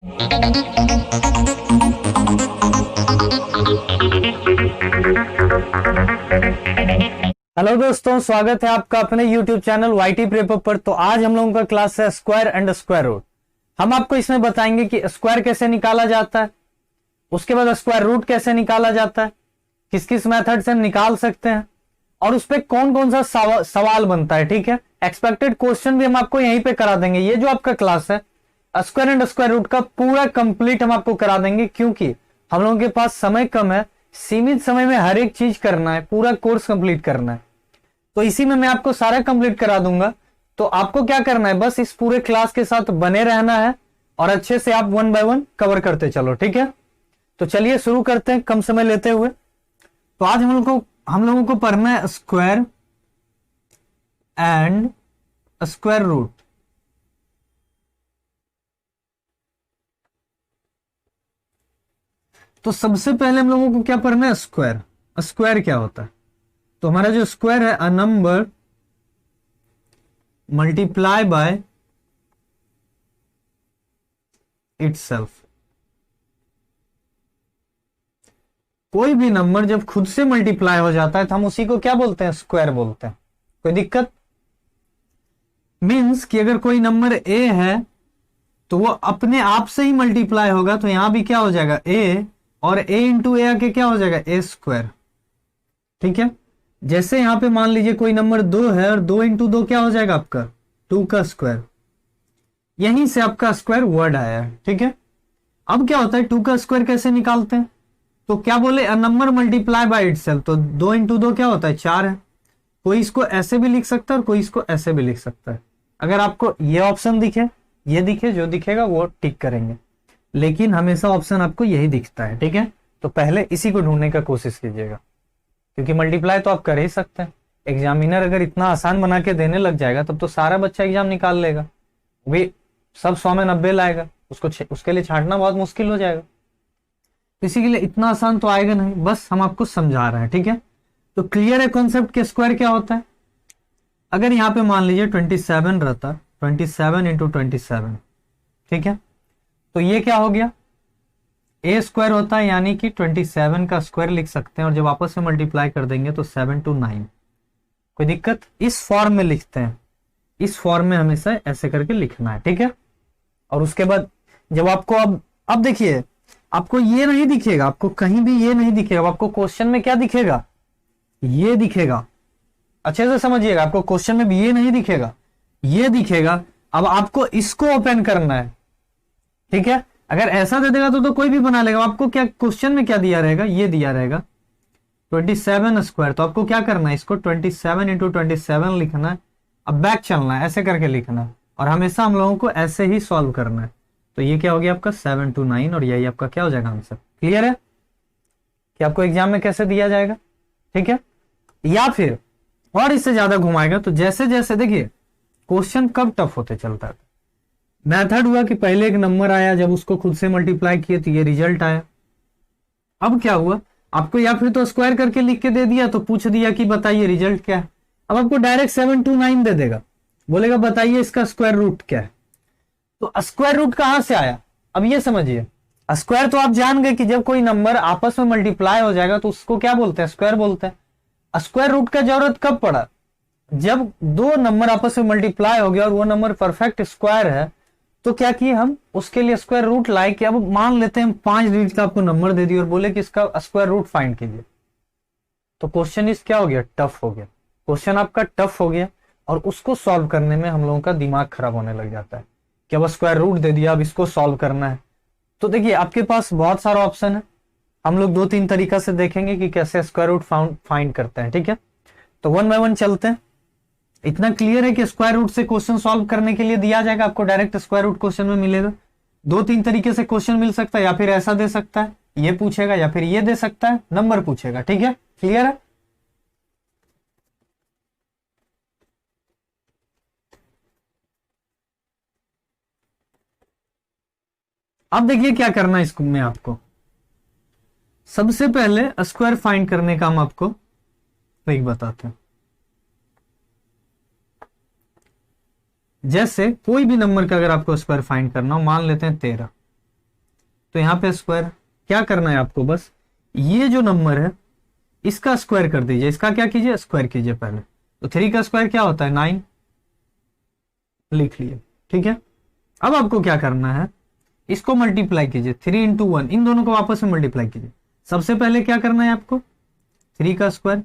Hello दोस्तों, स्वागत है आपका अपने YouTube चैनल वाईटी प्रेपर पर। तो आज हम लोगों का क्लास है स्क्वायर एंड स्क्वायर रूट। हम आपको इसमें बताएंगे कि स्क्वायर कैसे निकाला जाता है, उसके बाद स्क्वायर रूट कैसे निकाला जाता है, किस किस मेथड से हम निकाल सकते हैं और उस पर कौन कौन सा सवाल बनता है। ठीक है, एक्सपेक्टेड क्वेश्चन भी हम आपको यहीं पे करा देंगे। ये जो आपका क्लास है स्क्वायर एंड स्क्वायर रूट का पूरा कंप्लीट हम आपको करा देंगे, क्योंकि हम लोगों के पास समय कम है, सीमित समय में हर एक चीज करना है, पूरा कोर्स कंप्लीट करना है। तो इसी में मैं आपको सारा कंप्लीट करा दूंगा। तो आपको क्या करना है, बस इस पूरे क्लास के साथ बने रहना है और अच्छे से आप वन बाय वन कवर करते चलो। ठीक है, तो चलिए शुरू करते हैं कम समय लेते हुए। तो आज हम लोगों को पढ़ना है स्क्वायर एंड स्क्वायर रूट। तो सबसे पहले हम लोगों को क्या पढ़ना है, स्क्वायर। स्क्वायर क्या होता है? तो हमारा जो स्क्वायर है, a number multiply by itself. कोई भी नंबर जब खुद से मल्टीप्लाई हो जाता है तो हम उसी को क्या बोलते हैं, स्क्वायर बोलते हैं। कोई दिक्कत? मीन्स कि अगर कोई नंबर ए है तो वो अपने आप से ही मल्टीप्लाई होगा, तो यहां भी क्या हो जाएगा, ए, और ए इंटू ए आके क्या हो जाएगा, ए स्क्वायर। ठीक है, जैसे यहां पे मान लीजिए कोई नंबर 2 है और 2 इंटू 2 क्या हो जाएगा आपका, 2 का स्क्वायर। यहीं से आपका स्क्वायर वर्ड आया है। ठीक है, अब क्या होता है, 2 का स्क्वायर कैसे निकालते हैं? तो क्या बोले, a number multiply by itself. तो 2 इंटू 2 क्या होता है, 4 है। कोई इसको ऐसे भी लिख सकता है और कोई इसको ऐसे भी लिख सकता है। अगर आपको ये ऑप्शन दिखे, ये दिखे, जो दिखेगा वो टिक करेंगे, लेकिन हमेशा ऑप्शन आपको यही दिखता है। ठीक है, तो पहले इसी को ढूंढने का कोशिश कीजिएगा, क्योंकि मल्टीप्लाई तो आप कर ही सकते हैं। एग्जामिनर अगर इतना आसान बना के देने लग जाएगा तब तो सारा बच्चा एग्जाम निकाल लेगा, वे सब 100 में 90 लाएगा, उसके लिए छांटना बहुत मुश्किल हो जाएगा। इसी के लिए इतना आसान तो आएगा नहीं, बस हम आपको समझा रहे हैं। ठीक है, तो क्लियर है कॉन्सेप्ट के स्क्वायर क्या होता है। अगर यहाँ पे मान लीजिए 27 रहता, 27 इंटू 27, ठीक है, तो ये क्या हो गया, ए स्क्वायर होता है, यानी कि 27 का स्क्वायर लिख सकते हैं, और जब आपस में मल्टीप्लाई कर देंगे तो 7 to 9। कोई दिक्कत? इस फॉर्म में लिखते हैं, इस फॉर्म में हमेशा ऐसे करके लिखना है। ठीक है, और उसके बाद जब आपको अब देखिए, आपको ये नहीं दिखेगा, आपको कहीं भी ये नहीं दिखेगा, आपको क्वेश्चन में क्या दिखेगा, ये दिखेगा। अच्छे से समझिएगा, आपको क्वेश्चन में भी ये नहीं दिखेगा, ये दिखेगा। अब आपको इसको ओपन करना है। ठीक है, अगर ऐसा दे देगा तो कोई भी बना लेगा। आपको क्या क्वेश्चन में क्या दिया रहेगा, ये दिया रहेगा 27 स्क्वायर। तो आपको क्या करना है, इसको 27 इंटू 27 लिखना है। अब बैक चलना है, ऐसे करके लिखना है, और हमेशा हम लोगों को ऐसे ही सॉल्व करना है। तो ये क्या हो गया आपका 7 to 9, और यही आपका क्या हो जाएगा आंसर। क्लियर है कि आपको एग्जाम में कैसे दिया जाएगा? ठीक है, या फिर और इससे ज्यादा घुमाएगा तो जैसे जैसे देखिए क्वेश्चन कब टफ होते चलता है। मेथड हुआ कि पहले एक नंबर आया, जब उसको खुद से मल्टीप्लाई किए तो ये रिजल्ट आया। अब क्या हुआ, आपको या फिर तो स्क्वायर करके लिख के दे दिया, तो पूछ दिया कि बताइए रिजल्ट क्या है। अब आपको डायरेक्ट 7 to 9 दे देगा, बोलेगा बताइए इसका स्क्वायर रूट क्या है। तो स्क्वायर रूट कहां से आया, अब ये समझिए। स्क्वायर तो आप जान गए कि जब कोई नंबर आपस में मल्टीप्लाई हो जाएगा तो उसको क्या बोलते हैं, स्क्वायर बोलते हैं। स्क्वायर रूट का जरूरत कब पड़ा, जब दो नंबर आपस में मल्टीप्लाई हो गया और वो नंबर परफेक्ट स्क्वायर है, तो क्या किए हम उसके लिए स्क्वायर रूट लाए। कि अब मान लेते हैं 5 डिजिट का आपको नंबर दे दिया और बोले कि इसका स्क्वायर रूट फाइंड कीजिए, तो क्वेश्चन इस क्या हो गया, टफ हो गया। क्वेश्चन आपका टफ हो गया और उसको सॉल्व करने में हम लोगों का दिमाग खराब होने लग जाता है कि अब स्क्वायर रूट दे दिया, अब इसको सॉल्व करना है। तो देखिए आपके पास बहुत सारा ऑप्शन है, हम लोग 2-3 तरीका से देखेंगे कि कैसे स्क्वायर रूट फाइंड करते हैं। ठीक है, तो वन बाय वन चलते हैं। इतना क्लियर है कि स्क्वायर रूट से क्वेश्चन सॉल्व करने के लिए दिया जाएगा, आपको डायरेक्ट स्क्वायर रूट क्वेश्चन में मिलेगा। 2-3 तरीके से क्वेश्चन मिल सकता है, या फिर ऐसा दे सकता है, ये पूछेगा, या फिर ये दे सकता है, नंबर पूछेगा। ठीक है, क्लियर है। अब देखिए क्या करना है इसको में आपको। सबसे पहले स्क्वायर फाइंड करने का हम आपको ट्रिक बताते हैं। जैसे कोई भी नंबर का अगर आपको स्क्वायर फाइंड करना हो, मान लेते हैं 13, तो यहाँ पे स्क्वायर। क्या करना है आपको, बस ये जो नंबर है इसका स्क्वायर कर दीजिए, इसका क्या कीजिए, स्क्वायर कीजिए पहले। तो 3 का स्क्वायर क्या होता है, 9, लिख लिए। ठीक है, अब आपको क्या करना है, इसको मल्टीप्लाई कीजिए, 3 इंटू 1, इन दोनों को आपस में मल्टीप्लाई कीजिए। सबसे पहले क्या करना है आपको, 3 का स्क्वायर,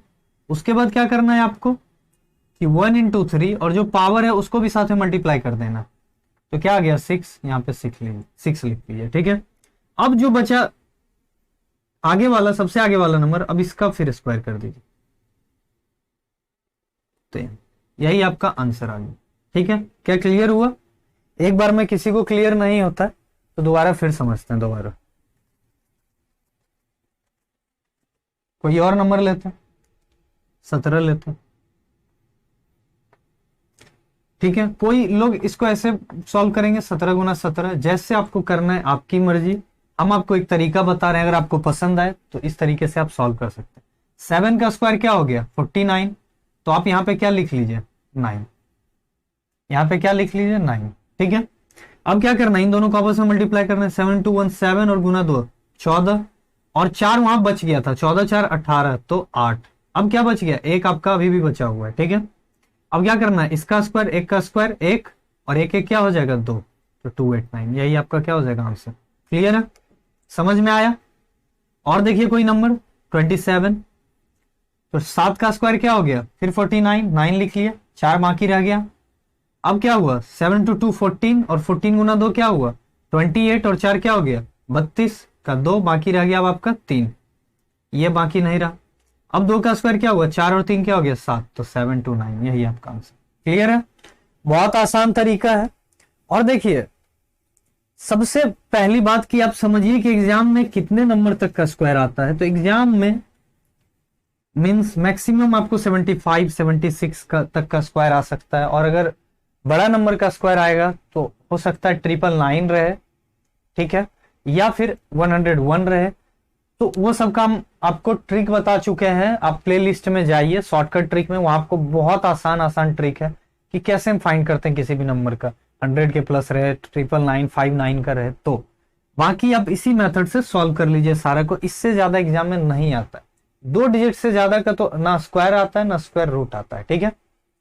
उसके बाद क्या करना है आपको कि 1 इंटू 3 और जो पावर है उसको भी साथ में मल्टीप्लाई कर देना। तो क्या आ गया, 6, यहाँ पे 6 लिख लीजिए। ठीक है, अब जो बचा आगे वाला, सबसे आगे वाला नंबर, अब इसका फिर स्क्वायर कर दीजिए। तो यही आपका आंसर आ गया। ठीक है, क्या क्लियर हुआ? एक बार में किसी को क्लियर नहीं होता है तो दोबारा फिर समझते हैं दोबारा। कोई और नंबर लेते हैं, 17 लेते हैं। ठीक है, कोई लोग इसको ऐसे सॉल्व करेंगे, 17 गुना 17, जैसे आपको करना है, आपकी मर्जी। हम आपको एक तरीका बता रहे हैं, अगर आपको पसंद आए तो इस तरीके से आप सॉल्व कर सकते हैं। 7 का स्क्वायर क्या हो गया, 49, तो आप यहाँ पे क्या लिख लीजिए, 9, यहाँ पे क्या लिख लीजिए, 9। ठीक है, अब क्या करना है, इन दोनों को आपस में मल्टीप्लाई करना है। 7 टू 1 7 और गुना 2 14, और 4 वहां बच गया था, 14 4 18, तो 8। अब क्या बच गया, एक आपका अभी भी बचा हुआ है। ठीक है, अब क्या करना है, इसका स्क्वायर, एक का स्क्वायर 1, और एक एक क्या हो जाएगा, 2, तो 289, यही आपका क्या हो जाएगा आंसर। क्लियर है, समझ में आया? और देखिए कोई नंबर 27, तो 7 का स्क्वायर क्या हो गया, फिर 49, 9 लिख लिया, 4 बाकी रह गया। अब क्या हुआ, 7 टू 2 14, और 14 गुना 2 क्या हुआ, 28, और 4 क्या हो गया, 32 का 2 बाकी रह गया, अब आपका 3, ये बाकी नहीं रहा। अब 2 का स्क्वायर क्या हुआ, 4 और 3 क्या हो गया, 7, तो 7 टू 9, यही आपका आंसर। क्लियर है, बहुत आसान तरीका है। और देखिए सबसे पहली बात कि आप समझिए कि एग्जाम में कितने नंबर तक का स्क्वायर आता है। तो एग्जाम में मींस मैक्सिमम आपको 75 76 का तक का स्क्वायर आ सकता है, और अगर बड़ा नंबर का स्क्वायर आएगा तो हो सकता है 999 रहे, ठीक है, या फिर 101 रहे। तो वो सब काम आपको ट्रिक बता चुके हैं, आप प्लेलिस्ट में जाइए, शॉर्टकट ट्रिक में, वहां आपको बहुत आसान ट्रिक है कि कैसे हम फाइंड करते हैं किसी भी नंबर का, 100 के प्लस रहे, 999 59 का रहे, तो बाकी आप इसी मेथड से सॉल्व कर लीजिए सारा को। इससे ज्यादा एग्जाम में नहीं आता है, 2 डिजिट से ज्यादा का तो ना स्क्वायर आता है ना स्क्वायर रूट आता है। ठीक है,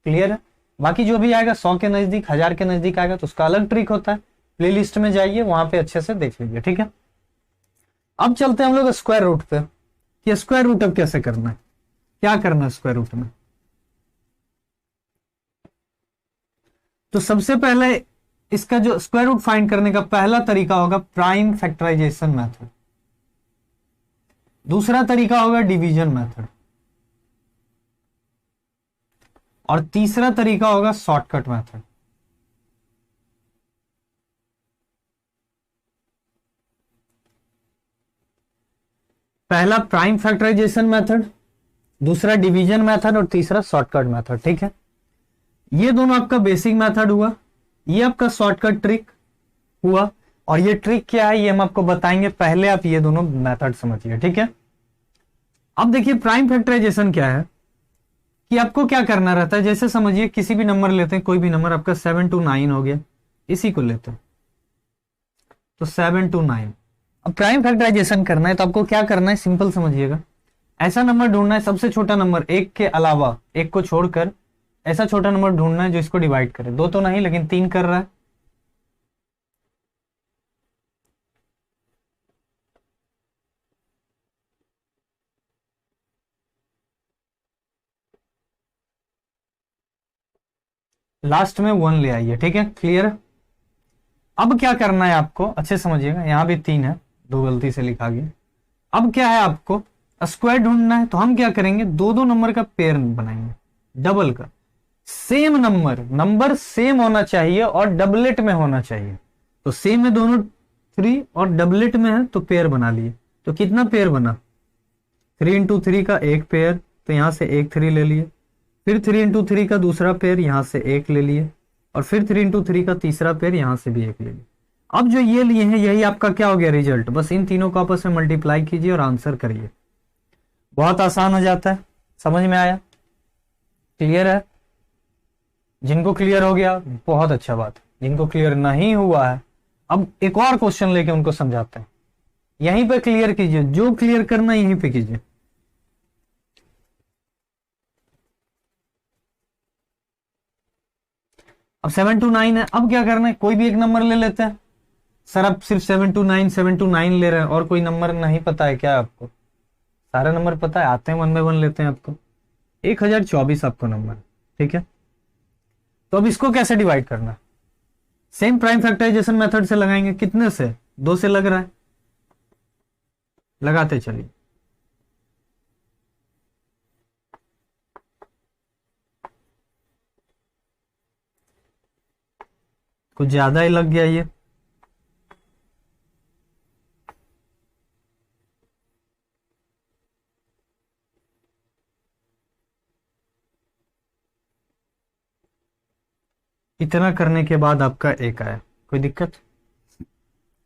क्लियर है? बाकी जो भी आएगा 100 के नजदीक, 1000 के नजदीक आएगा तो उसका अलग ट्रिक होता है, प्लेलिस्ट में जाइए, वहां पे अच्छे से देख लीजिए। ठीक है, अब चलते हैं हम लोग स्क्वायर रूट पे कि स्क्वायर रूट अब कैसे करना है, क्या करना है स्क्वायर रूट में। तो सबसे पहले इसका जो स्क्वायर रूट फाइंड करने का पहला तरीका होगा प्राइम फैक्टराइजेशन मेथड, दूसरा तरीका होगा डिवीजन मेथड, और तीसरा तरीका होगा शॉर्टकट मेथड। पहला प्राइम फैक्टराइजेशन मेथड, दूसरा डिवीजन मेथड, और तीसरा शॉर्टकट मेथड। ठीक है, ये दोनों आपका बेसिक मेथड हुआ, ये आपका शॉर्टकट ट्रिक हुआ, और ये ट्रिक क्या है ये हम आपको बताएंगे, पहले आप ये दोनों मेथड समझिए। ठीक है, अब देखिए प्राइम फैक्टराइजेशन क्या है कि आपको क्या करना रहता है, जैसे समझिए किसी भी नंबर लेते हैं, कोई भी नंबर आपका 7 टू 9 हो गया, इसी को लेते हैं, तो 7 टू 9। अब प्राइम फैक्टराइजेशन करना है तो आपको क्या करना है, सिंपल समझिएगा, ऐसा नंबर ढूंढना है, सबसे छोटा नंबर, एक के अलावा, एक को छोड़कर ऐसा छोटा नंबर ढूंढना है जो इसको डिवाइड करे, 2 तो नहीं लेकिन 3 कर रहा है। लास्ट में 1 ले आइए। ठीक है, क्लियर? अब क्या करना है आपको, अच्छे समझिएगा, यहां भी 3 है, 2 गलती से लिखा गया। अब क्या है, आपको स्क्वायर ढूंढना है, तो हम क्या करेंगे, 2 नंबर का पेयर बनाएंगे, डबल का, सेम नंबर सेम होना चाहिए और डबलेट में होना चाहिए। तो सेम है दोनों 3 और डबलेट में है तो पेयर बना लिए। तो कितना पेयर बना, 3 इंटू 3 का एक पेयर, तो यहां से एक 3 ले लिए, फिर 3 इंटू 3 का दूसरा पेयर, यहां से एक ले लिए, और फिर 3 इंटू 3 का तीसरा पेयर, यहां से भी एक ले लिए। अब जो ये लिए हैं यही आपका क्या हो गया, रिजल्ट। बस इन तीनों को आपस में मल्टीप्लाई कीजिए और आंसर करिए, बहुत आसान हो जाता है। समझ में आया? क्लियर है? जिनको क्लियर हो गया बहुत अच्छा बात है, जिनको क्लियर नहीं हुआ है अब एक और क्वेश्चन लेके उनको समझाते हैं। यहीं पे क्लियर कीजिए, जो क्लियर करना यहीं पे कीजिए। अब 7 to 9 है, अब क्या करना है, कोई भी एक नंबर ले लेते हैं। सर आप सिर्फ 7 to 9 ले रहे हैं, और कोई नंबर नहीं पता है क्या आपको? सारा नंबर पता है, आते हैं 1 by 1 लेते हैं आपको। 1024 आपको नंबर, ठीक है। तो अब इसको कैसे डिवाइड करना? सेम प्राइम फैक्टराइजेशन मेथड से लगाएंगे। कितने से? 2 से लग रहा है, लगाते चलिए। कुछ ज्यादा ही लग गया ये। इतना करने के बाद आपका 1 आया, कोई दिक्कत?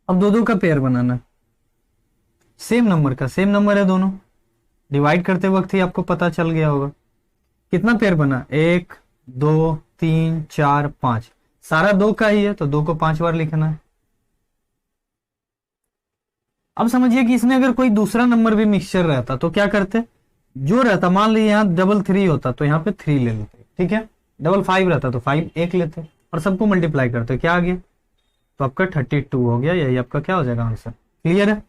अब दो दो का पेयर बनाना, सेम नंबर का, सेम नंबर है दोनों, डिवाइड करते वक्त ही आपको पता चल गया होगा। कितना पेयर बना? 1 2 3 4 5, सारा 2 का ही है तो 2 को 5 बार लिखना है। अब समझिए कि इसमें अगर कोई दूसरा नंबर भी मिक्सचर रहता तो क्या करते? जो रहता, मान लीजिए यहाँ 3 होता तो यहाँ पे 3 ले लेते, ठीक है। 5 रहता तो 5 1 लेते, और सबको मल्टीप्लाई करते, क्या आ गया? तो आपका 32 हो गया। यही आपका क्या हो जाएगा आंसर। क्लियर है?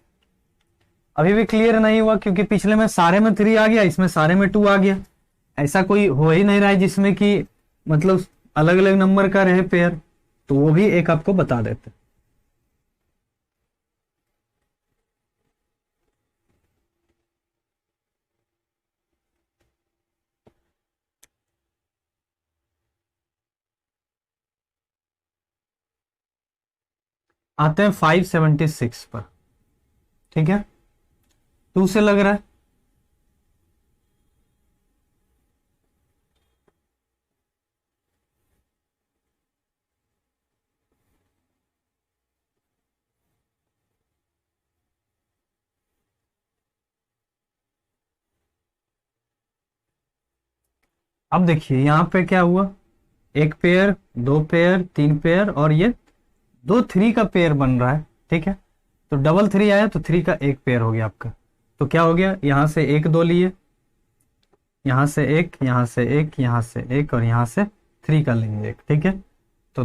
अभी भी क्लियर नहीं हुआ, क्योंकि पिछले में सारे में 3 आ गया, इसमें सारे में 2 आ गया। ऐसा कोई हो ही नहीं रहा है जिसमें कि मतलब अलग अलग नंबर का रहे पेयर, तो वो भी एक आपको बता देते। आते हैं 576 पर, ठीक है। 2 से लग रहा है, अब देखिए यहां पे क्या हुआ, 1 पेयर 2 पेयर 3 पेयर, और ये 2 3 का पेयर बन रहा है, ठीक है। तो 3 आया तो 3 का 1 पेयर हो गया आपका। तो क्या हो गया, यहां से 1 2 लिए, यहां से 1, यहां से 1, यहां से 1, और यहां से 3 का लेंगे 1, ठीक है। तो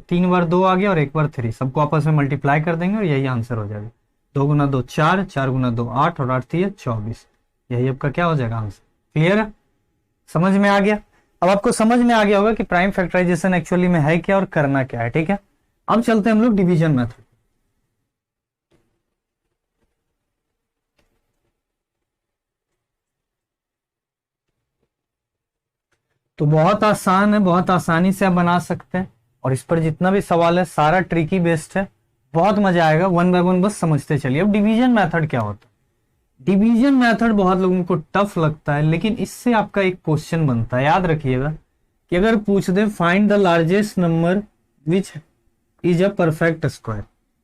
3 बार 2 आ गया और 1 बार 3, सबको आपस में मल्टीप्लाई कर देंगे और यही आंसर हो जाएगा। 2 गुना 2 4, 4 गुना 2 8, और 8 3 24, यही आपका क्या हो जाएगा आंसर। क्लियर है? समझ में आ गया? अब आपको समझ में आ गया होगा कि प्राइम फैक्टराइजेशन एक्चुअली में है क्या और करना क्या है, ठीक है। अब चलते हैं हम लोग डिवीजन मेथड। तो बहुत आसान है, बहुत आसानी से आप बना सकते हैं, और इस पर जितना भी सवाल है सारा ट्रिकी बेस्ड है, बहुत मजा आएगा। 1 by 1 बस समझते चलिए। अब डिवीजन मेथड क्या होता है? डिवीजन मेथड बहुत लोगों को टफ लगता है, लेकिन इससे आपका एक क्वेश्चन बनता है, याद रखिएगा कि अगर पूछ दे find the largest number which is a perfect square,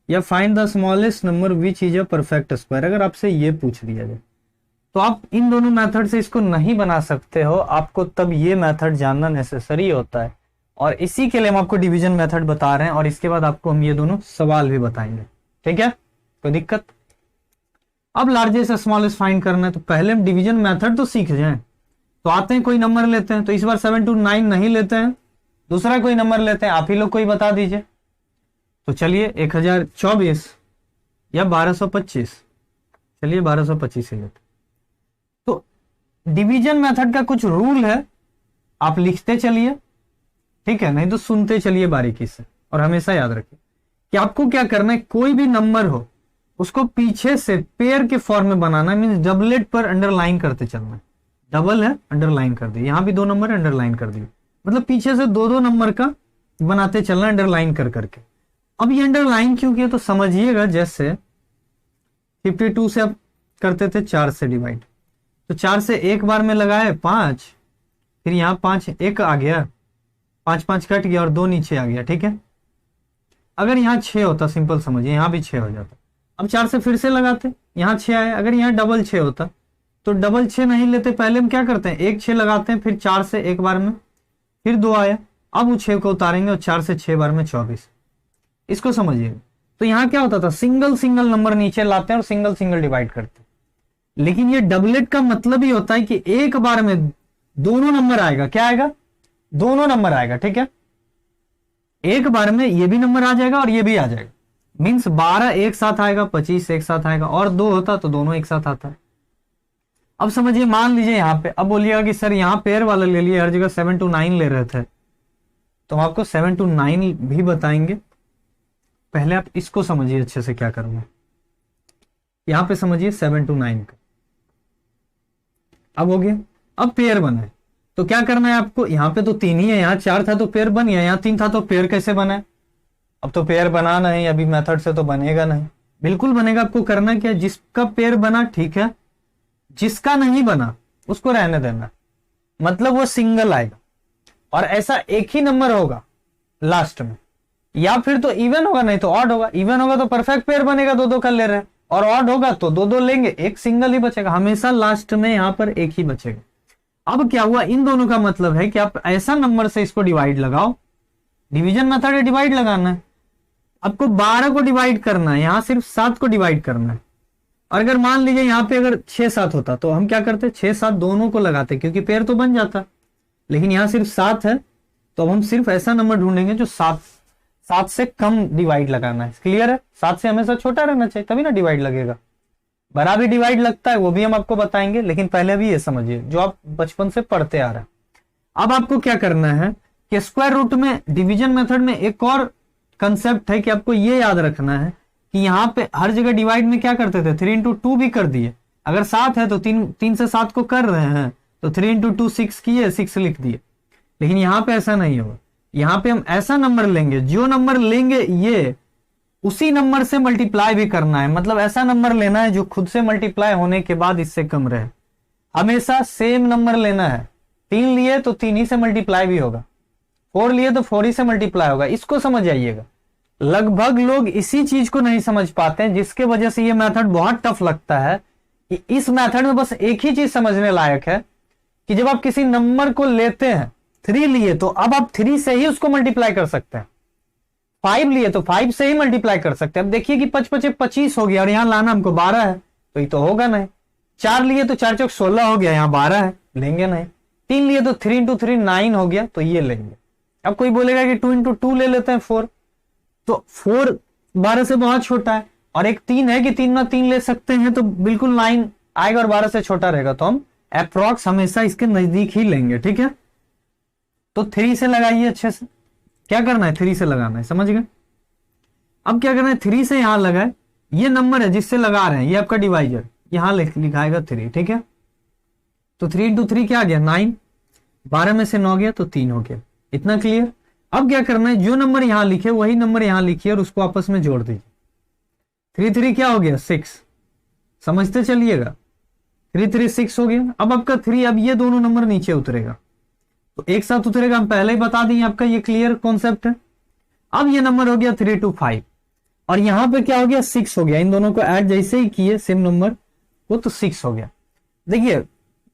या find the smallest number which is a perfect square, अगर आपसे ये पूछ दिया जाए तो आप इन दोनों मेथड से इसको नहीं बना सकते हो, आपको तब ये मेथड जानना नेसेसरी होता है। और इसी के लिए हम आपको डिवीजन मेथड बता रहे हैं, और इसके बाद आपको हम ये दोनों सवाल भी बताएंगे, ठीक है। कोई दिक्कत? अब लार्जेस्ट स्मॉलेस्ट फाइंड करना है तो पहले हम डिवीजन मेथड तो सीख जाएं। तो आते हैं, कोई नंबर लेते हैं, तो इस बार 7 to 9 नहीं लेते हैं, दूसरा कोई नंबर लेते हैं। आप ही लोग कोई बता दीजिए। तो चलिए 1024 या 1225, चलिए 1225 ही लेते। तो डिवीजन मेथड का कुछ रूल है, आप लिखते चलिए, ठीक है, नहीं तो सुनते चलिए बारीकी से। और हमेशा याद रखिए कि आपको क्या करना है, कोई भी नंबर हो उसको पीछे से पेयर के फॉर्म में बनाना, मींस डबलेट पर अंडरलाइन करते चलना। डबल है, अंडरलाइन कर दिए, यहां भी 2 नंबर अंडरलाइन कर दिए, मतलब पीछे से 2 2 नंबर का बनाते चलना अंडरलाइन कर करके। अब ये अंडरलाइन क्यों किया तो समझिएगा, जैसे 52 से अब करते थे 4 से डिवाइड, तो 4 से एक बार में लगाए 5, फिर यहाँ 5 1 आ गया, 5 5 कट गया और 2 नीचे आ गया, ठीक है। अगर यहाँ 6 होता, सिंपल समझिए, यहाँ भी 6 हो जाता। अब 4 से फिर से लगाते, यहाँ 6 आया। अगर यहाँ डबल 6 होता तो डबल 6 नहीं लेते, पहले हम क्या करते हैं, 1 6 लगाते हैं, फिर 4 से एक बार में, फिर 2 आया, अब वो 6 को उतारेंगे और 4 से 6 बार में 24। इसको समझिए। तो यहाँ क्या होता था, सिंगल सिंगल नंबर नीचे लाते हैं और सिंगल सिंगल डिवाइड करते हैं। लेकिन ये डबलेट का मतलब ही होता है कि एक बार में दोनों नंबर आएगा। क्या आएगा, दोनों नंबर आएगा, ठीक है। एक बार में ये भी नंबर आ जाएगा और ये भी आ जाएगा, मीन्स 12 एक साथ आएगा, 25 एक साथ आएगा, और 2 होता तो दोनों एक साथ आता है। अब समझिए, मान लीजिए यहाँ पे, अब बोलिएगा कि सर यहाँ पेयर वाला ले लिए, हर जगह 7 to 9 ले रहे थे, तो हम आपको 7 to 9 भी बताएंगे। पहले आप इसको समझिए अच्छे से क्या करना। यहां पे समझिए 7 to 9 का अब हो गया। अब पेयर बना है तो क्या करना है आपको, यहां पे तो 3 ही है, यहाँ 4 था तो पेयर बन गया, यहाँ 3 था तो पेयर कैसे बना है। अब तो पेयर बनाना है, अभी मेथड से तो बनेगा नहीं, बिल्कुल बनेगा। आपको करना क्या, जिसका पेयर बना ठीक है, जिसका नहीं बना उसको रहने देना, मतलब वो सिंगल आएगा और ऐसा एक ही नंबर होगा लास्ट में, या फिर तो इवन होगा नहीं तो ऑड होगा। इवन होगा तो परफेक्ट पेयर बनेगा, 2-2 कर ले रहे हैं, और ऑड होगा तो 2-2 लेंगे, एक सिंगल ही बचेगा, हमेशा लास्ट में यहां पर एक ही बचेगा। अब क्या हुआ, इन दोनों का मतलब है कि आप ऐसा नंबर से इसको डिवाइड लगाओ, डिवीजन मेथड है, डिवाइड लगाना है। आपको 12 को डिवाइड करना है, यहां सिर्फ 7 को डिवाइड करना है। और अगर मान लीजिए यहाँ पे अगर 6-7 होता तो हम क्या करते, 6-7 दोनों को लगाते, क्योंकि पेयर तो बन जाता। लेकिन यहाँ सिर्फ 7 है तो हम सिर्फ ऐसा नंबर ढूंढेंगे जो 7 से कम डिवाइड लगाना है। क्लियर है, 7 से हमेशा छोटा रहना चाहिए, तभी ना डिवाइड लगेगा। बड़ा भी डिवाइड लगता है, वो भी हम आपको बताएंगे, लेकिन पहले भी ये समझिए जो आप बचपन से पढ़ते आ रहे हैं। अब आपको क्या करना है कि स्क्वायर रूट में, डिवीजन मेथड में एक और कंसेप्ट है कि आपको ये याद रखना है कि यहाँ पे हर जगह डिवाइड में क्या करते थे, 3 into 2 भी कर दिए। अगर 7 है तो 3 से 7 को कर रहे हैं तो 3 into 2 6 किए, 6 लिख दिए। लेकिन यहाँ पे ऐसा नहीं होगा, यहाँ पे हम ऐसा नंबर लेंगे, जो नंबर लेंगे ये उसी नंबर से मल्टीप्लाई भी करना है। मतलब ऐसा नंबर लेना है जो खुद से मल्टीप्लाई होने के बाद इससे कम रहे, हमेशा सेम नंबर लेना है। 3 लिए तो 3 ही से मल्टीप्लाई भी होगा, 4 लिए तो 4 ही से मल्टीप्लाई होगा। इसको समझ आइएगा। लगभग लोग इसी चीज को नहीं समझ पाते हैं, जिसके वजह से ये मेथड बहुत टफ लगता है। कि इस मेथड में बस एक ही चीज समझने लायक है कि जब आप किसी नंबर को लेते हैं, 3 लिए तो अब आप 3 से ही उसको मल्टीप्लाई कर सकते हैं, 5 लिए तो 5 से ही मल्टीप्लाई कर सकते हैं। अब देखिए कि 5-5-25 हो गया और यहां लाना हमको 12 है, तो ये तो होगा नहीं। 4 लिए तो 4 चौक 16 हो गया, यहां 12 है, लेंगे नहीं। 3 लिए तो 3 into 3 9 हो गया, तो ये लेंगे। अब कोई बोलेगा कि 2 into 2 ले लेते हैं 4, तो 4 12 से बहुत छोटा है, और एक 3 है कि 3 में 3 ले सकते हैं, तो बिल्कुल 9 आएगा और 12 से छोटा रहेगा, तो हम अप्रॉक्स हमेशा इसके नजदीक ही लेंगे। ठीक है, तो 3 से लगाइए अच्छे से। क्या करना है, 3 से लगाना है, समझ गए। अब क्या करना है, 3 से यहां लगाए, ये नंबर है जिससे लगा रहे हैं, ये आपका डिवाइजर, यहां लिखाएगा 3। ठीक है, तो 3 into 3 क्या आ गया, 9। 12 में से 9 गया तो 3 हो गया। इतना क्लियर। अब क्या करना है, जो नंबर यहां लिखे वही नंबर यहां लिखिए और उसको आपस में जोड़ दीजिए। 3 3 क्या हो गया, 6। समझते चलिएगा, 3 3 6 हो गया। अब आपका 3, अब ये दोनों नंबर नीचे उतरेगा, तो एक साथ उतरेगा, हम पहले ही बता दें, आपका ये क्लियर कॉन्सेप्ट है। अब ये नंबर हो गया 3 to 5, और यहां पे क्या हो गया, 6 हो गया। इन दोनों को ऐड जैसे ही किए सेम नंबर, वो तो 6 हो गया। देखिए,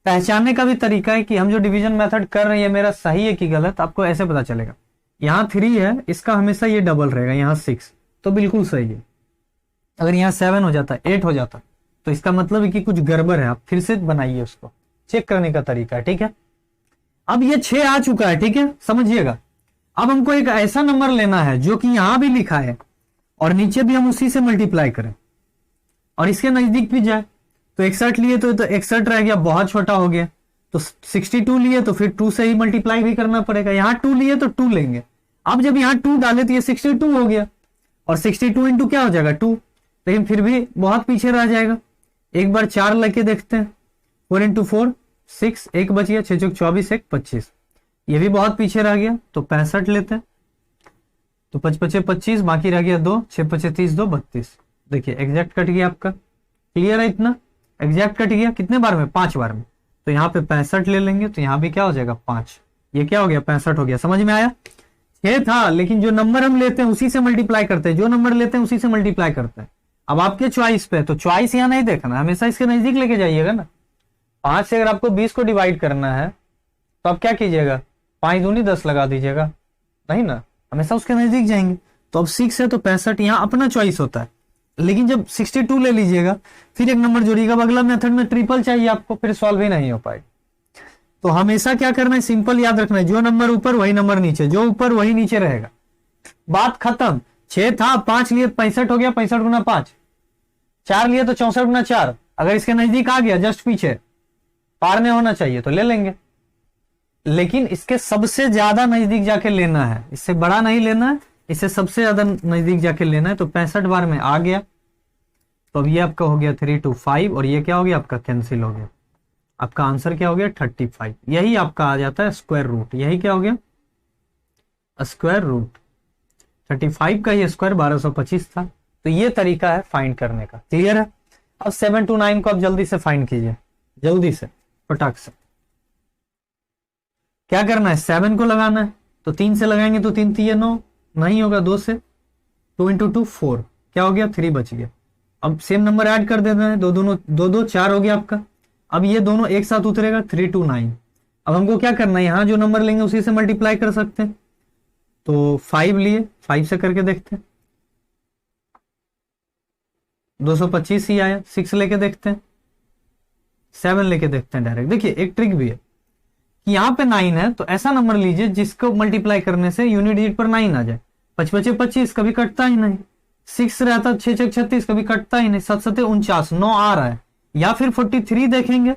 पहचानने का भी तरीका है कि हम जो डिवीजन मेथड कर रहे हैं मेरा सही है कि गलत, आपको ऐसे पता चलेगा। यहां 3 है, इसका हमेशा ये डबल रहेगा, यहां 6, तो बिल्कुल सही है। अगर यहां 7 हो जाता, 8 हो जाता, तो इसका मतलब है कि कुछ गड़बड़ है। आप फिर से बनाइए, उसको चेक करने का तरीका है। ठीक है, अब ये 6 आ चुका है, ठीक है, समझिएगा। अब हमको एक ऐसा नंबर लेना है जो कि यहां भी लिखा है और नीचे भी हम उसी से मल्टीप्लाई करें और इसके नजदीक भी जाए। तो 61 लिए तो 61 रह गया, बहुत छोटा हो गया। तो 62 लिए तो फिर 2 से ही मल्टीप्लाई भी करना पड़ेगा। यहां 2 लिए तो 2 लेंगे। अब जब यहां 2 डाले तो ये 62 हो गया, और 62 इंटू क्या हो जाएगा, 2। लेकिन फिर भी बहुत पीछे रह जाएगा। एक बार 4 लेके देखते हैं, 4 into 4 6, एक बच गया, 6 चौक 24, 1 25। ये भी बहुत पीछे रह गया, तो 65 लेते हैं। तो 5 5 25, बाकी रह गया 2, 6 5 30, 2 32। देखिए एग्जैक्ट कट गया आपका। क्लियर है, इतना एग्जैक्ट कट गया। कितने बार में, 5 बार में। तो यहाँ पे 65 ले लेंगे, तो यहाँ भी क्या हो जाएगा, 5। ये क्या हो गया, 65 हो गया। समझ में आया। 6 था, लेकिन जो नंबर हम लेते हैं उसी से मल्टीप्लाई करते हैं, जो नंबर लेते हैं उसी से मल्टीप्लाई करते हैं। अब आपके चॉइस पे, तो चॉइस यहाँ नहीं देखना, हमेशा इसके नजदीक लेके जाइएगा ना। 5 से अगर आपको 20 को डिवाइड करना है तो आप क्या कीजिएगा, 5 दूनी 10 लगा दीजिएगा, नहीं ना, हमेशा उसके नजदीक जाएंगे। तो अब 6 है तो 65, यहाँ अपना चॉइस होता है। लेकिन जब 62 ले लीजिएगा, फिर एक नंबर जोड़िएगा, अब अगला मेथड में ट्रिपल चाहिए आपको, फिर सॉल्व ही नहीं हो पाएगा। तो हमेशा क्या करना है, सिंपल याद रखना है, जो नंबर ऊपर वही नंबर नीचे, जो ऊपर वही नीचे रहेगा, बात खत्म। 6 था, 5 लिए 65 हो गया, 65 गुना 5, 4 लिए तो 64 गुना 4, अगर इसके नजदीक आ गया जस्ट पीछे पार में होना चाहिए तो ले लेंगे, लेकिन इसके सबसे ज्यादा नजदीक जाके लेना है, इससे बड़ा नहीं लेना है, इससे सबसे ज्यादा नजदीक जाके लेना है। तो 65 बार में आ गया, तो अब ये आपका हो गया 3 to 5 और ये क्या हो गया आपका कैंसिल हो गया, आपका आंसर क्या हो गया 35। यही आपका आ जाता है स्क्वायर रूट, यही क्या हो गया स्क्वायर रूट 35 का ही स्क्वायर 1225 था। तो ये तरीका है फाइंड करने का, क्लियर है। अब 7 to 9 को आप जल्दी से फाइंड कीजिए, जल्दी से फटाक से। क्या करना है, 7 को लगाना है, तो 3 से लगाएंगे तो 3 3 9 नहीं होगा, 2 से 2 into 2 4, क्या हो गया 3 बच गया। अब सेम नंबर ऐड कर देते हैं, 2 2 4 हो गया आपका। अब ये दोनों एक साथ उतरेगा 3 to 9। अब हमको क्या करना है, यहां जो नंबर लेंगे उसी से मल्टीप्लाई कर सकते हैं, तो 5 लिए 5 से करके देखते हैं, 225 ही आया। 6 लेके देखते हैं, 7 लेके देखते हैं डायरेक्ट। देखिए एक ट्रिक भी है कि यहाँ पे 9 है तो ऐसा नंबर लीजिए जिसको मल्टीप्लाई करने से यूनिट डिजिट पर 9 आ जाए। 5 5 25 कभी कटता ही नहीं, 6 रहता 6 6 36 कभी कटता ही नहीं, 7 7 49 9 आ रहा है। या फिर 43 देखेंगे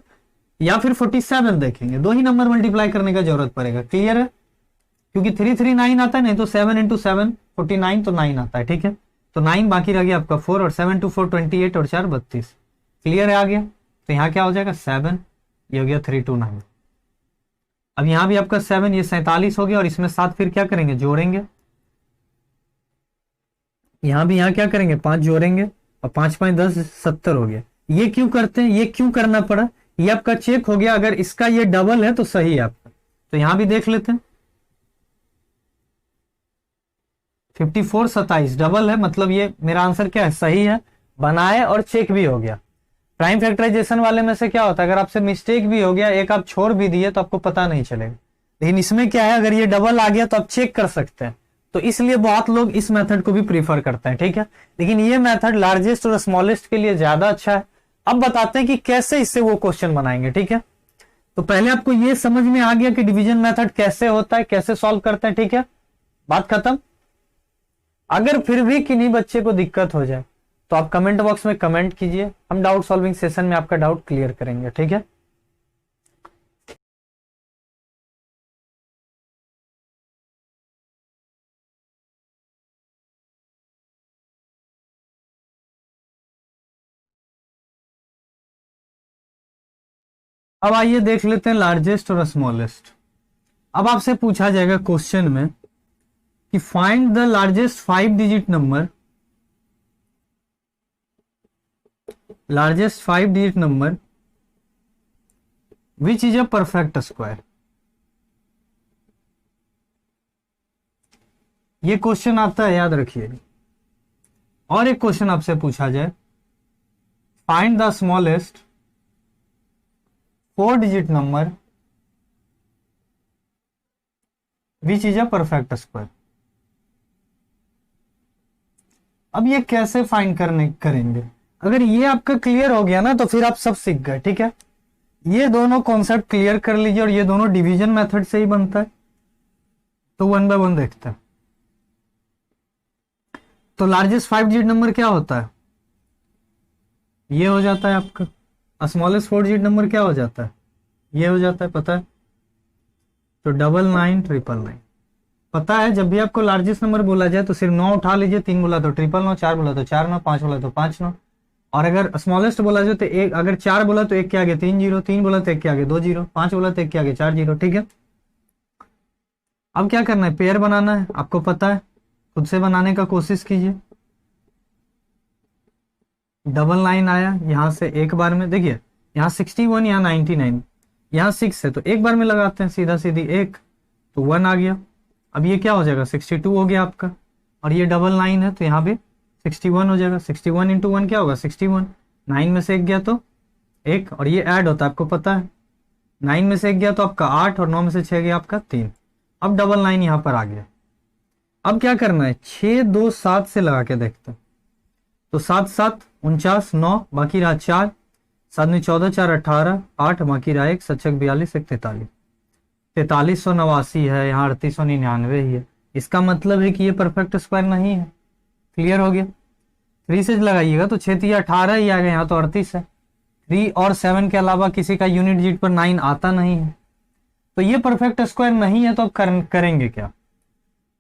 या फिर 47 देखेंगे, दो ही नंबर मल्टीप्लाई करने का जरूरत पड़ेगा, क्लियर है। क्योंकि 3 3 9 आता है, नहीं तो 7 into 7 49 तो 9 आता है, ठीक है। तो 9 बाकी रह गया आपका 4 और 7 to 4 28 और 4 32, क्लियर है, आ गया। तो यहाँ क्या हो जाएगा 7, ये हो गया 3 to 9। अब यहाँ भी आपका 7, ये 47 हो गया और इसमें 7 फिर क्या करेंगे जोड़ेंगे, यहाँ भी यहाँ क्या करेंगे 5 जोड़ेंगे और 5 5 10 70 हो गया। ये क्यों करते हैं, ये क्यों करना पड़ा, ये आपका चेक हो गया, अगर इसका ये डबल है तो सही है आपका। तो यहां भी देख लेते हैं 54 27 डबल है, मतलब ये मेरा आंसर क्या है सही है, बनाए और चेक भी हो गया। प्राइम फैक्टराइजेशन वाले में से क्या होता है, अगर आपसे मिस्टेक भी हो गया, एक आप छोड़ भी दिए तो आपको पता नहीं चलेगा, लेकिन इसमें क्या है अगर ये डबल आ गया तो आप चेक कर सकते हैं। तो इसलिए बहुत लोग इस मेथड को भी प्रीफर करते हैं, ठीक है। लेकिन ये मेथड लार्जेस्ट और स्मॉलेस्ट के लिए ज्यादा अच्छा है। अब बताते हैं कि कैसे इससे वो क्वेश्चन बनाएंगे, ठीक है। तो पहले आपको ये समझ में आ गया कि डिवीजन मेथड कैसे होता है, कैसे सॉल्व करते हैं, ठीक है, बात खत्म। अगर फिर भी किन्हीं बच्चे को दिक्कत हो जाए तो आप कमेंट बॉक्स में कमेंट कीजिए, हम डाउट सॉल्विंग सेशन में आपका डाउट क्लियर करेंगे, ठीक है। अब आइए देख लेते हैं लार्जेस्ट और स्मॉलेस्ट। अब आपसे पूछा जाएगा क्वेश्चन में कि find the largest 5 digit number, largest 5 digit number which is a perfect square. ये क्वेश्चन आता है, याद रखिए। और एक क्वेश्चन आपसे पूछा जाए find the smallest 4 digit number which is a perfect square. अब ये कैसे फाइंड करेंगे, अगर ये आपका क्लियर हो गया ना तो फिर आप सब सीख गए, ठीक है। ये दोनों कॉन्सेप्ट क्लियर कर लीजिए और ये दोनों डिवीजन मेथड से ही बनता है, तो 1 by 1 देखते हैं। तो लार्जेस्ट 5 डिजिट नंबर क्या होता है, ये हो जाता है आपका। स्मॉलेस्ट 4 डिजिट नंबर क्या हो जाता है, ये हो जाता है, पता है। तो 99 999 पता है। जब भी आपको लार्जेस्ट नंबर बोला जाए तो सिर्फ 9 उठा लीजिए, 3 बोला तो 999, 4 बोला तो 4 9, 5 बोला तो 5 9। और अगर स्मॉलेस्ट बोला जाए तो एक, अगर 4 बोला तो 1 के आगे 3 0, 3 बोला तो 1 के आगे 2 0, 5 बोला तो 1 के आगे 4 0, ठीक है। अब क्या करना है, पेयर बनाना है, आपको पता है, खुद से बनाने का कोशिश कीजिए। 99 आया, यहां से एक बार में देखिए, यहाँ 61, यहाँ 99, यहाँ 6 है तो एक बार में लगाते हैं सीधा सीधी 1, तो 1 आ गया। अब ये क्या हो जाएगा 62 हो गया आपका, और ये 99 है तो यहाँ भी 61 हो जाएगा। 61 into 1 क्या होगा 61, 9 में से 1 गया तो 1, और ये ऐड होता है आपको पता है, 9 में से 1 गया तो आपका 8 और 9 में से 6 गया आपका 3। अब 99 यहाँ पर आ गया। अब क्या करना है, 6 2 7 से लगा के देखते हैं। तो 7 7 49, 9 बाकी रहा 4, 7 में 14, 4 18, 8 बाकी रहा 1, 7 42, 1 43, 4389 है, यहाँ 3899 ही है। इसका मतलब है कि ये परफेक्ट स्क्वायर नहीं है। क्लियर हो गया। 3 से लगाइएगा तो 6 3 18 ही आ गया, यहाँ तो 38 है। 3 और 7 के अलावा किसी का यूनिट जीट पर 9 आता नहीं है, तो ये परफेक्ट स्क्वायर नहीं है। तो अब करेंगे क्या,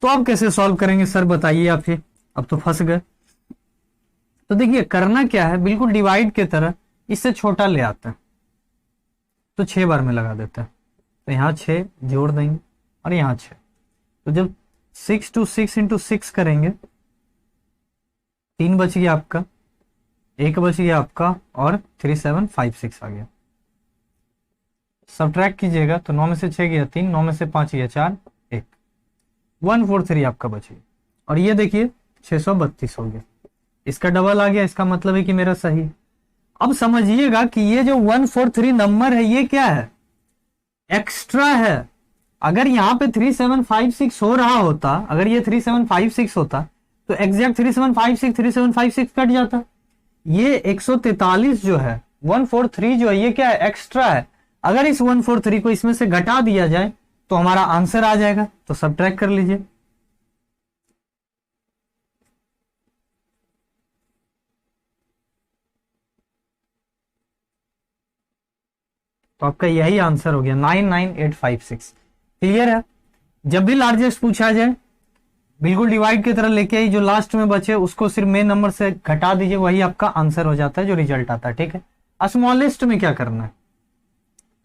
तो अब कैसे सॉल्व करेंगे सर बताइए आप ही, अब तो फंस गए। तो देखिए करना क्या है, बिल्कुल डिवाइड की तरह इससे छोटा ले आते हैं, तो 6 बार में लगा देते हैं। तो यहाँ 6 जोड़ देंगे और यहाँ 6, तो जब 6 to 6 into 6 करेंगे, 3 बच गया आपका, 1 बच गया आपका और 3756 आ गया। सब्ट्रैक्ट कीजिएगा तो 9 में से 6 गया 3, 9 में से 5 गया 4, 1, 143 आपका बच गया। और ये देखिए 632 हो गया, इसका डबल आ गया, इसका मतलब है कि मेरा सही। अब समझिएगा कि ये जो 143 नंबर है ये क्या है, एक्स्ट्रा है। अगर यहाँ पे 3756 हो रहा होता, अगर ये 3756 होता तो एग्जैक्ट 3756 कट जाता। ये 143 जो है, 143 जो है, ये क्या है, एक्स्ट्रा है। अगर इस 143 को इसमें से घटा दिया जाए तो हमारा आंसर आ जाएगा। तो सब्ट्रैक्ट कर लीजिए। तो आपका यही आंसर हो गया 99856। क्लियर है। जब भी लार्जेस्ट पूछा जाए बिल्कुल डिवाइड की तरह लेके आई, जो लास्ट में बचे उसको सिर्फ मेन नंबर से घटा दीजिए, वही आपका आंसर हो जाता है, जो रिजल्ट आता है। ठीक है। स्मॉलेस्ट में क्या करना है,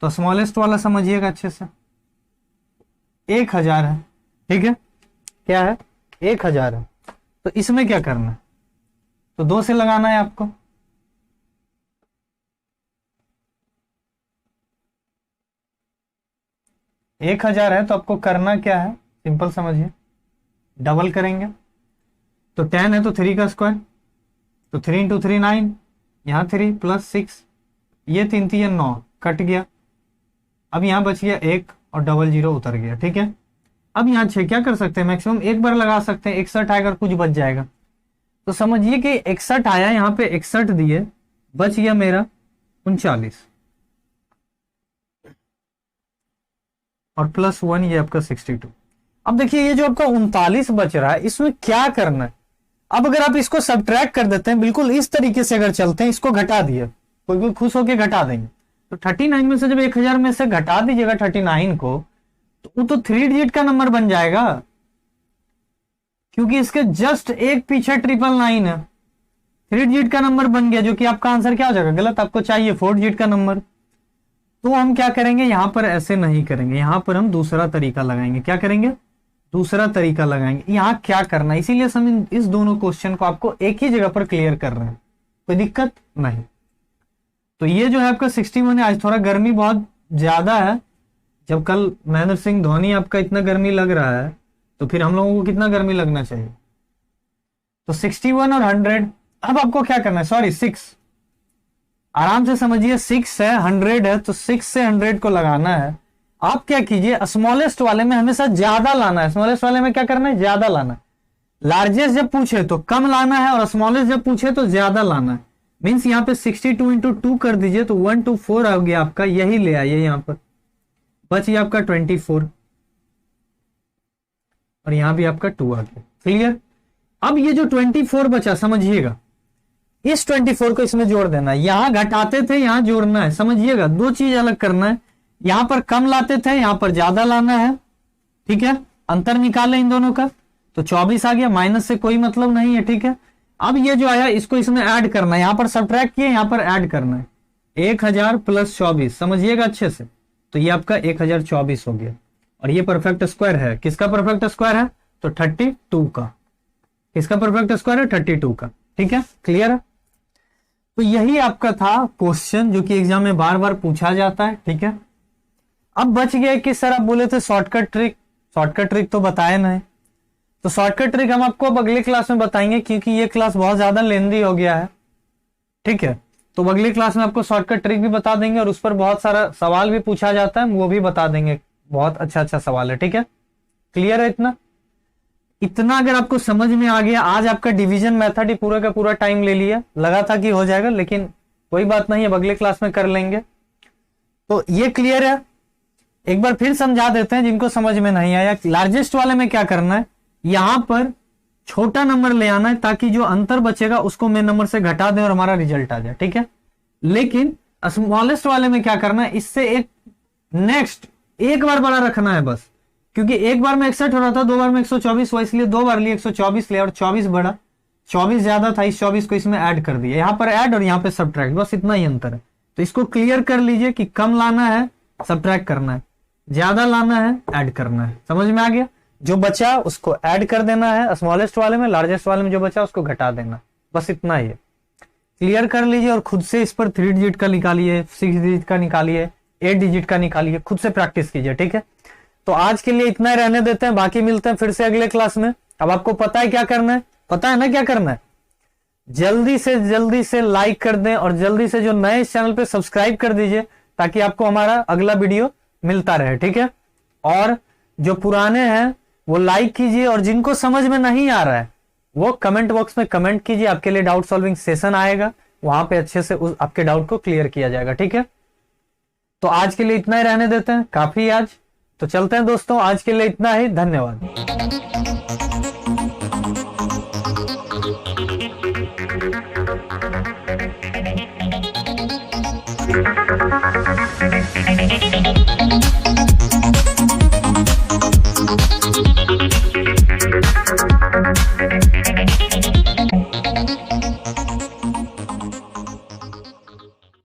तो स्मॉलेस्ट वाला समझिएगा अच्छे से, 1000 है। ठीक है, क्या है, 1000 है। तो इसमें क्या करना है, तो 2 से लगाना है आपको। एक 1000 है तो आपको करना क्या है, सिंपल समझिए, डबल करेंगे। तो 10 है तो 3 का स्क्वायर, तो 3 इंटू 3 9, यहाँ 3 प्लस 6, ये 3 3 9 कट गया। अब यहाँ बच गया 1 और डबल 0 उतर गया। ठीक है। अब यहाँ 6 क्या कर सकते हैं, मैक्सिमम एक बार लगा सकते हैं, 61 आएगा, कुछ बच जाएगा। तो समझिए कि 61 आया, यहाँ पे 61 दिए, बच गया मेरा 39 और प्लस 1 ये आपका 62। अब देखिए ये जो आपका 39 बच रहा है, इसमें क्या करना है। अब अगर आप इसको सब्ट्रैक्ट कर देते हैं, बिल्कुल इस तरीके से अगर चलते हैं, इसको घटा दिए, कोई भी खुश होकर घटा देंगे। तो 39 में से जब 1000 में से घटा दीजिएगा 39 को, तो वो तो 3 डिजिट का नंबर बन जाएगा, क्योंकि इसके जस्ट एक पीछे 999 है। 3 डिजिट का नंबर बन गया, जो कि आपका आंसर क्या हो जाएगा, गलत। आपको चाहिए 4 डिजिट का नंबर। तो हम क्या करेंगे, यहां पर ऐसे नहीं करेंगे, यहां पर हम दूसरा तरीका लगाएंगे। क्या करेंगे, दूसरा तरीका लगाएंगे। यहां क्या करना है, इसीलिए हम इस दोनों क्वेश्चन को आपको एक ही जगह पर क्लियर कर रहे हैं, कोई दिक्कत नहीं। तो ये जो है आपका 61 है। आज थोड़ा गर्मी बहुत ज्यादा है, जब कल महेंद्र सिंह धोनी आपका इतना गर्मी लग रहा है, तो फिर हम लोगों को कितना गर्मी लगना चाहिए। तो 61 और 100, अब आपको क्या करना है, सॉरी 6, आराम से समझिए, 6 है, 100 है, तो 6 से 100 को लगाना है। आप क्या कीजिए, स्मॉलेस्ट वाले में हमेशा ज्यादा लाना है। स्मॉलेस्ट वाले में क्या करना है, ज्यादा लाना है। लार्जेस्ट जब पूछे तो कम लाना है, और स्मॉलेस्ट जब पूछे तो ज्यादा लाना है। मीन्स यहाँ पे 62 इंटू 2 कर दीजिए, तो 124 आ गया आपका, यही ले आइए। यहाँ पर बच गया आपका 24 और यहां भी आपका 2 आ गया। क्लियर। अब ये जो 24 बचा, समझिएगा, इस 24 को इसमें जोड़ देना है। यहां घटाते थे, यहां जोड़ना है। समझिएगा, दो चीज अलग करना है। यहां पर कम लाते थे, यहां पर ज्यादा लाना है। ठीक है, अंतर निकाले इन दोनों का, तो 24 आ गया, माइनस से कोई मतलब नहीं है। ठीक है। अब ये जो आया, इसको इसमें ऐड करना है। यहां पर सब्ट्रैक्ट किए, यहां पर ऐड करना है। 1000 प्लस 24, समझिएगा अच्छे से, तो ये आपका 1024 हो गया। और ये परफेक्ट स्क्वायर है। किसका परफेक्ट स्क्वायर है, तो 32 का। किसका परफेक्ट स्क्वायर है, 32 का। ठीक है, क्लियर है। तो यही आपका था क्वेश्चन, जो कि एग्जाम में बार बार पूछा जाता है। ठीक है। अब बच गया कि सर आप बोले थे शॉर्टकट ट्रिक, शॉर्टकट ट्रिक तो बताए नहीं। तो शॉर्टकट ट्रिक हम आपको अब अगली क्लास में बताएंगे, क्योंकि ये क्लास बहुत ज्यादा लेंदी हो गया है। ठीक है। तो अगली क्लास में आपको शॉर्टकट ट्रिक भी बता देंगे, और उस पर बहुत सारा सवाल भी पूछा जाता है, वो भी बता देंगे। बहुत अच्छा अच्छा सवाल है। ठीक है, क्लियर है इतना। इतना अगर आपको समझ में आ गया, आज आपका डिवीजन मेथड ही पूरा का पूरा टाइम ले लिया, लगा था कि हो जाएगा, लेकिन कोई बात नहीं, अब अगले क्लास में कर लेंगे। तो ये क्लियर है। एक बार फिर समझा देते हैं जिनको समझ में नहीं आया। लार्जेस्ट वाले में क्या करना है, यहां पर छोटा नंबर ले आना है ताकि जो अंतर बचेगा उसको मेन नंबर से घटा दें और हमारा रिजल्ट आ जाए, ठीक है। लेकिन स्मॉलेस्ट वाले में क्या करना है, इससे एक नेक्स्ट एक बार बड़ा रखना है बस, क्योंकि एक बार में 61 हो रहा था, 2 बार में 124 हुआ, इसलिए 2 बार लिए 124 लिया और 24 बड़ा, 24 ज्यादा था, इस 24 को इसमें ऐड कर दिया। यहां पर ऐड और यहां पर सब्ट्रैक्ट, बस इतना ही अंतर है। तो इसको क्लियर कर लीजिए कि कम लाना है सब्ट्रैक्ट करना है, ज्यादा लाना है ऐड करना है। समझ में आ गया। जो बचा उसको ऐड कर देना है स्मॉलेस्ट वाले में, लार्जेस्ट वाले में जो बचा उसको घटा देना, बस इतना ही है। क्लियर कर लीजिए और खुद से इस पर 3 डिजिट का निकालिए, 6 डिजिट का निकालिए, 8 डिजिट का निकालिए, खुद से प्रैक्टिस कीजिए, ठीक है। तो आज के लिए इतना ही रहने देते हैं, बाकी मिलते हैं फिर से अगले क्लास में। अब आपको पता है क्या करना है, पता है ना क्या करना है, जल्दी से लाइक कर दें और जल्दी से जो नए इस चैनल पे सब्सक्राइब कर दीजिए ताकि आपको हमारा अगला वीडियो मिलता रहे, ठीक है। और जो पुराने हैं वो लाइक कीजिए और जिनको समझ में नहीं आ रहा है वो कमेंट बॉक्स में कमेंट कीजिए, आपके लिए डाउट सॉल्विंग सेशन आएगा, वहां पे अच्छे से आपके डाउट को क्लियर किया जाएगा, ठीक है। तो आज के लिए इतना ही रहने देते हैं, काफी आज। तो चलते हैं दोस्तों, आज के लिए इतना ही, धन्यवाद।